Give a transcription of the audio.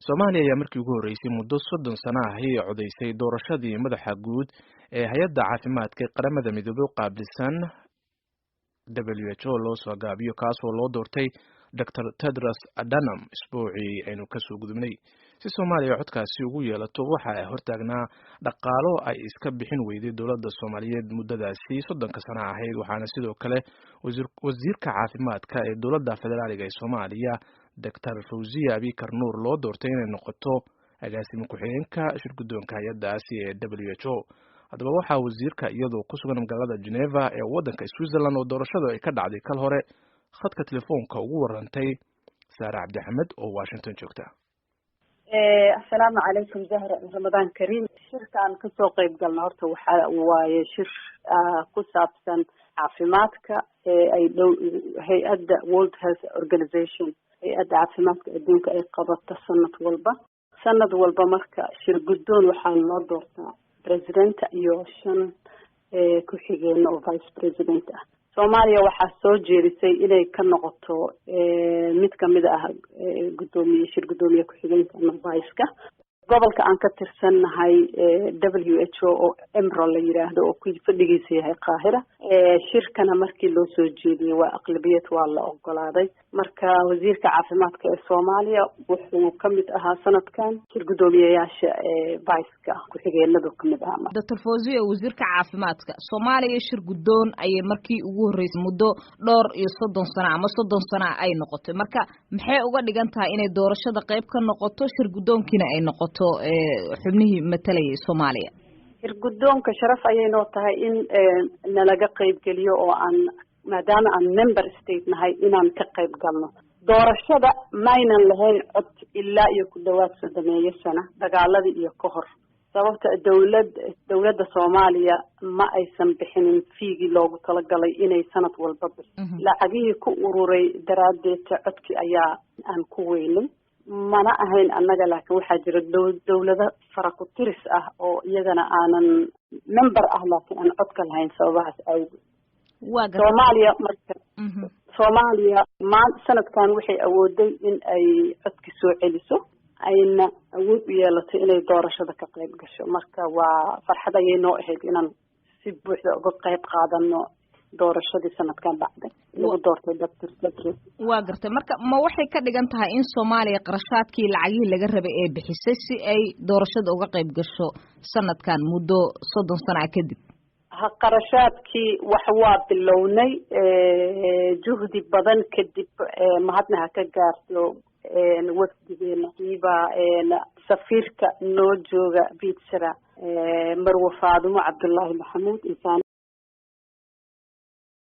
Soomaaliya ayaa markii ugu horeysay muddo 30 sano ah ay codeysay doorashadii madaxa guud ee hay'adda caafimaadka ee qaramada midoobay u qaabilsan WHO loo soo gaabiyo kaas oo loo doortay Dr. Tedros Adhanom isbuucii aynu ka soo gudubnay si Soomaaliya codkaasi ugu yeelato waxa ay hortaagnaa dhaqaalo ay iska bixin weyday dowladda Soomaaliyeed muddadaasi 30 sano ahayd waxaana sidoo kale wasiirka caafimaadka ee dowladda federaaliga ee Soomaaliya Dr. Fawziya Abikar Nuur loo doortay inay noqoto agaasime ku-xigeenka shirguddoonka hay'addaasi ee WHO. haddaba waxaa wasiirka iyadoo ku sugan magaalada Geneva ee waddanka Switzerland oo doorashadu ay ka dhacday kal hore khadka telefoonka ugu warantay Saara Cabdi Axmed oo Washington joogta. Assalaamu calaykum Zahra Ramadaan Kariim. Shirkaan ka soo qayb galna horta waxa waaye shir ku saabsan caafimaadka ay hay'adda World Health Organization hay'adda caafimaadka adduunka ay qabato sanad walba marka shir guddoon waxaa loo doortaa president iyo 5 ku-xigeen oo vice president ah. Soomaaliya waxaa soo jeedisay inay ka noqoto mid kamid ah shir guddoomiye ku-xigeenka ama vice-ka gobolka aan ka tirsannahay WHO oo Emerald la yiraahdo oo ku fadhigiisa yahay Qaahira. Shirkana markii loo soo jeediyay waa aqlabiyad waa la ogolaaday. Marka wasiirka caafimaadka ee Soomaaliya wuxuu kamid ahaa sanadkan shir guddoomiyeyaasha vice-ka ku-xigeenada kamid ahaa. Dr. Fawziya wasiirka caafimaadka Soomaaliya shir guddoon ay markii ugu horeysay muddo dhowr iyo 30 sano ama 30 sano ay noqotay. Marka maxay uga dhigan tahay inay doorashada qayb ka noqoto shir guddoonkiina ay noqoto xubnihii matalayay Soomaaliya? shir guddoonka sharaf ayay noo tahay in nalaga qayb geliyo oo aan maadaama aan member state nahay inaan ka qayb galno. Doorashada maynan lahayn cod ilaa iyo ku dhawaad 30 sano dagaaladii iyo ka hor. Sababta dawladda Soomaaliya ma aysan bixinin fiigii loogu talagalay inay sanad walba bixiso. Lacagihii ku ururay daraadeed codkii ayaa aan ku weynay. mana ahayn annaga laakiin waxaa jira dawlado fara ku tiris ah oo iyagana aanan member ah laakiin aan codka lahayn sababahaas awgeed. Soomaaliya marka Soomaaliya sanadkan waxay awooday in ay codki soo celiso ayna awood u yeelato inay doorashada ka qayb gasho. Marka waa farxad ayay noo ahayd inaan si buuxda uga qayb qaadano doorashadii sanadkan dhacday lagu doortay Dr. Tedros. Waa gartay marka ma waxay ka dhigan tahay in Soomaaliya qarashaadkii lacagihii laga rabay ee bixisay si ay doorashada uga qayb gasho sanadkan muddo 30 sano kadib? qarashaadkii wax waa bilownay juhdi badan kadib mahadnaha ka gaarto wafdigeena iba safiirka noo jooga Bitsra Marwo Faadumo Cabdullaahi Maxamuud insaan